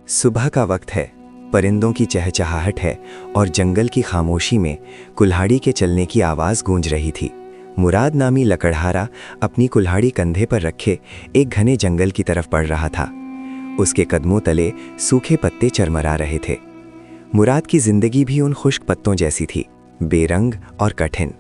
सुबह का वक्त है, परिंदों की चहचहाहट है और जंगल की खामोशी में कुल्हाड़ी के चलने की आवाज़ गूंज रही थी। मुराद नामी लकड़हारा अपनी कुल्हाड़ी कंधे पर रखे एक घने जंगल की तरफ बढ़ रहा था। उसके कदमों तले सूखे पत्ते चरमरा रहे थे। मुराद की जिंदगी भी उन खुश्क पत्तों जैसी थी, बेरंग और कठिन।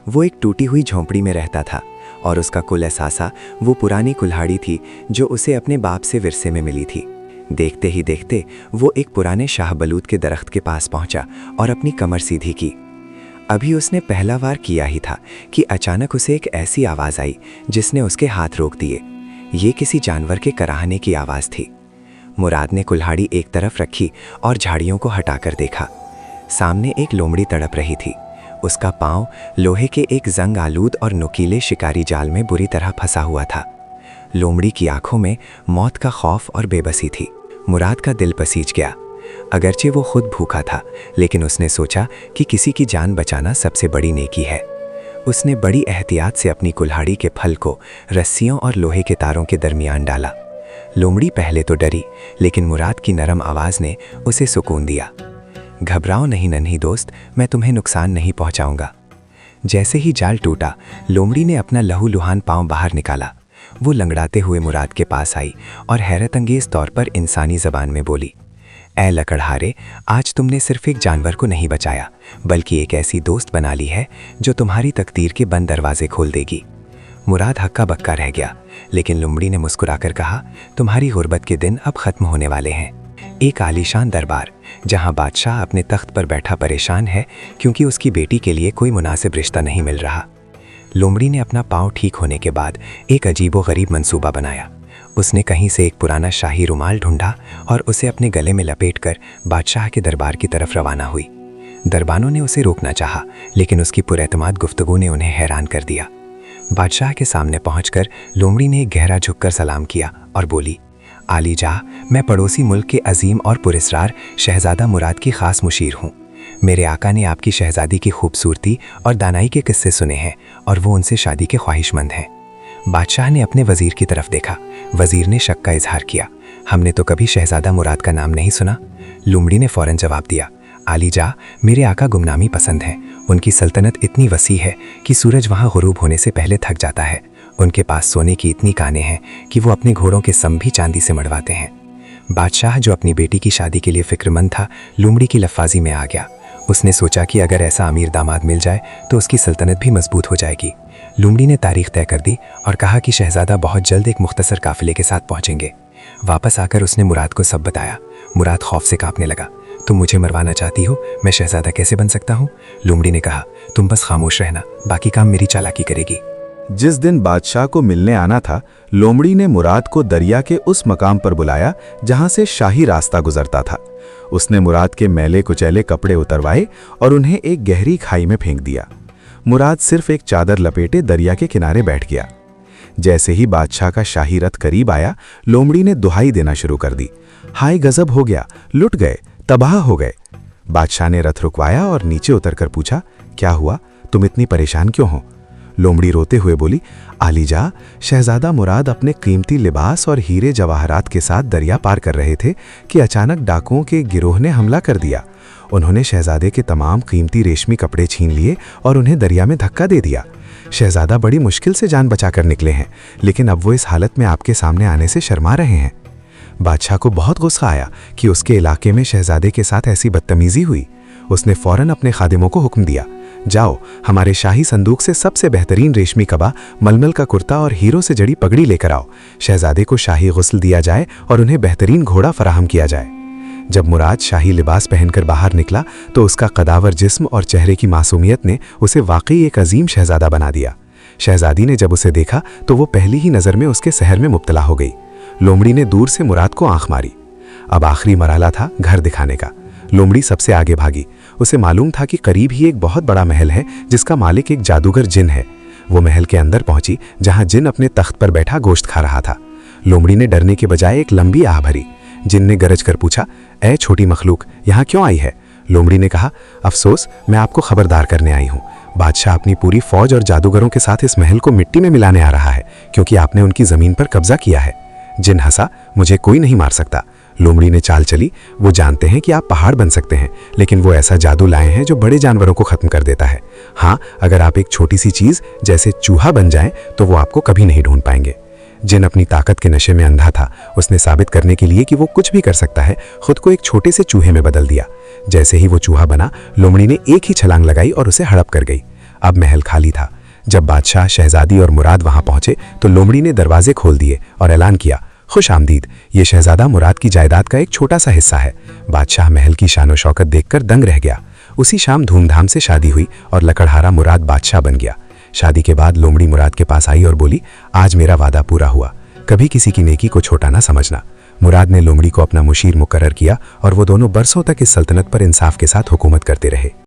वो एक टूटी हुई झोंपड़ी में रहता था और उसका कुल एहसासा वो पुरानी कुल्हाड़ी थी जो उसे अपने बाप से विरसे में मिली थी। देखते ही देखते वो एक पुराने शाहबलूत के दरख्त के पास पहुंचा और अपनी कमर सीधी की। अभी उसने पहला वार किया ही था कि अचानक उसे एक ऐसी आवाज़ आई जिसने उसके हाथ रोक दिए। ये किसी जानवर के कराहने की आवाज़ थी। मुराद ने कुल्हाड़ी एक तरफ रखी और झाड़ियों को हटाकर देखा। सामने एक लोमड़ी तड़प रही थी। उसका पाँव लोहे के एक जंग आलूद और नुकीले शिकारी जाल में बुरी तरह फंसा हुआ था। लोमड़ी की आंखों में मौत का खौफ और बेबसी थी। मुराद का दिल पसीज गया। अगरचे वो खुद भूखा था, लेकिन उसने सोचा कि किसी की जान बचाना सबसे बड़ी नेकी है। उसने बड़ी एहतियात से अपनी कुल्हाड़ी के फल को रस्सियों और लोहे के तारों के दरमियान डाला। लोमड़ी पहले तो डरी, लेकिन मुराद की नरम आवाज़ ने उसे सुकून दिया। घबराओ नहीं नन्ही दोस्त, मैं तुम्हें नुकसान नहीं पहुंचाऊंगा। जैसे ही जाल टूटा, लोमड़ी ने अपना लहूलुहान पाँव बाहर निकाला। वो लंगड़ाते हुए मुराद के पास आई और हैरत अंगेज तौर पर इंसानी ज़बान में बोली, ऐ लकड़हारे, आज तुमने सिर्फ एक जानवर को नहीं बचाया, बल्कि एक ऐसी दोस्त बना ली है जो तुम्हारी तकदीर के बंद दरवाजे खोल देगी। मुराद हक्का बक्का रह गया, लेकिन लोमड़ी ने मुस्कुराकर कहा, तुम्हारी गुर्बत के दिन अब ख़त्म होने वाले हैं। एक आलीशान दरबार, जहां बादशाह अपने तख्त पर बैठा परेशान है क्योंकि उसकी बेटी के लिए कोई मुनासिब रिश्ता नहीं मिल रहा। लोमड़ी ने अपना पाँव ठीक होने के बाद एक अजीबोगरीब मंसूबा बनाया। उसने कहीं से एक पुराना शाही रुमाल ढूंढा और उसे अपने गले में लपेटकर बादशाह के दरबार की तरफ रवाना हुई। दरबानों ने उसे रोकना चाहा, लेकिन उसकी पुरएतमाद गुफ्तगू ने उन्हें हैरान कर दिया। बादशाह के सामने पहुंचकर लोमड़ी ने एक गहरा झुककर सलाम किया और बोली, आली जाह, मैं पड़ोसी मुल्क के अजीम और पुरस्रार शहजादा मुराद की खास मुशीर हूँ। मेरे आका ने आपकी शहजादी की खूबसूरती और दानाई के किस्से सुने हैं और वो उनसे शादी के ख्वाहिशमंद हैं। बादशाह ने अपने वजीर की तरफ देखा। वजीर ने शक का इजहार किया, हमने तो कभी शहजादा मुराद का नाम नहीं सुना। लोमड़ी ने फौरन जवाब दिया, आली जा, मेरे आका गुमनामी पसंद हैं। उनकी सल्तनत इतनी वसी है कि सूरज वहाँ गुरूब होने से पहले थक जाता है। उनके पास सोने की इतनी कानें हैं कि वो अपने घोड़ों के सम भी चांदी से मढ़वाते हैं। बादशाह, जो अपनी बेटी की शादी के लिए फिक्रमंद था, लोमड़ी की लफ्फाजी में आ गया। उसने सोचा कि अगर ऐसा अमीर दामाद मिल जाए तो उसकी सल्तनत भी मजबूत हो जाएगी। लोमड़ी ने तारीख तय कर दी और कहा कि शहजादा बहुत जल्द एक मुख्तसर काफिले के साथ पहुंचेंगे। वापस आकर उसने मुराद को सब बताया। मुराद खौफ से कांपने लगा। तुम मुझे मरवाना चाहती हो? मैं शहजादा कैसे बन सकता हूँ? लोमड़ी ने कहा, तुम बस खामोश रहना, बाकी काम मेरी चालाकी करेगी। जिस दिन बादशाह को मिलने आना था, लोमड़ी ने मुराद को दरिया के उस मकाम पर बुलाया जहां से शाही रास्ता गुजरता था। उसने मुराद के मैले कुचैले कपड़े उतरवाए और उन्हें एक गहरी खाई में फेंक दिया। मुराद सिर्फ एक चादर लपेटे दरिया के किनारे बैठ गया। जैसे ही बादशाह का शाही रथ करीब आया, लोमड़ी ने दुहाई देना शुरू कर दी, हाय गजब हो गया, लुट गए, तबाह हो गए। बादशाह ने रथ रुकवाया और नीचे उतरकर पूछा, क्या हुआ, तुम इतनी परेशान क्यों हो? लोमड़ी रोते हुए बोली, आलीजा, शहजादा मुराद अपने कीमती लिबास और हीरे जवाहरात के साथ दरिया पार कर रहे थे कि अचानक डाकुओं के गिरोह ने हमला कर दिया। उन्होंने शहजादे के तमाम कीमती रेशमी कपड़े छीन लिए और उन्हें दरिया में धक्का दे दिया। शहजादा बड़ी मुश्किल से जान बचाकर निकले हैं, लेकिन अब वो इस हालत में आपके सामने आने से शर्मा रहे हैं। बादशाह को बहुत गुस्सा आया कि उसके इलाके में शहजादे के साथ ऐसी बदतमीजी हुई। उसने फौरन अपने खादिमों को हुक्म दिया, जाओ, हमारे शाही संदूक से सबसे बेहतरीन रेशमी कबा, मलमल का कुर्ता और हीरों से जड़ी पगड़ी लेकर आओ। शहजादे को शाही गुस्ल दिया जाए और उन्हें बेहतरीन घोड़ा फराहम किया जाए। जब मुराद शाही लिबास पहनकर बाहर निकला तो उसका कदावर जिस्म और चेहरे की मासूमियत ने उसे वाकई एक अजीम शहजादा बना दिया। शहजादी ने जब उसे देखा तो वो पहली ही नज़र में उसके सहर में मुब्तला हो गई। लोमड़ी ने दूर से मुराद को आंख मारी। अब आखिरी मरहला था घर दिखाने का। लोमड़ी सबसे आगे भागी। उसे मालूम था कि करीब ही एक बहुत बड़ा महल है जिसका मालिक एक जादूगर जिन है। वो महल के अंदर पहुंची जहां जिन अपने तख्त पर बैठा गोश्त खा रहा था। लोमड़ी ने डरने के बजाय एक लंबी आह भरी। जिन ने गरज कर पूछा, ऐ छोटी मखलूक, यहाँ क्यों आई है? लोमड़ी ने कहा, अफसोस, मैं आपको खबरदार करने आई हूँ। बादशाह अपनी पूरी फौज और जादूगरों के साथ इस महल को मिट्टी में मिलाने आ रहा है क्योंकि आपने उनकी जमीन पर कब्जा किया है। जिन हंसा, मुझे कोई नहीं मार सकता। लोमड़ी ने चाल चली। वो जानते हैं कि आप पहाड़ बन सकते हैं, लेकिन वो ऐसा जादू लाए हैं जो बड़े जानवरों को खत्म कर देता है। हाँ, अगर आप एक छोटी सी चीज जैसे चूहा बन जाएं तो वो आपको कभी नहीं ढूंढ पाएंगे। जिन अपनी ताकत के नशे में अंधा था, उसने साबित करने के लिए कि वो कुछ भी कर सकता है, खुद को एक छोटे से चूहे में बदल दिया। जैसे ही वो चूहा बना, लोमड़ी ने एक ही छलांग लगाई और उसे हड़प कर गई। अब महल खाली था। जब बादशाह, शहजादी और मुराद वहां पहुंचे तो लोमड़ी ने दरवाजे खोल दिए और ऐलान किया, खुश आमदीद, ये शहजादा मुराद की जायदाद का एक छोटा सा हिस्सा है। बादशाह महल की शानो शौकत देखकर दंग रह गया। उसी शाम धूमधाम से शादी हुई और लकड़हारा मुराद बादशाह बन गया। शादी के बाद लोमड़ी मुराद के पास आई और बोली, आज मेरा वादा पूरा हुआ, कभी किसी की नेकी को छोटा ना समझना। मुराद ने लोमड़ी को अपना मुशीर मुकर्रर किया और वो दोनों बरसों तक इस सल्तनत पर इंसाफ के साथ हुकूमत करते रहे।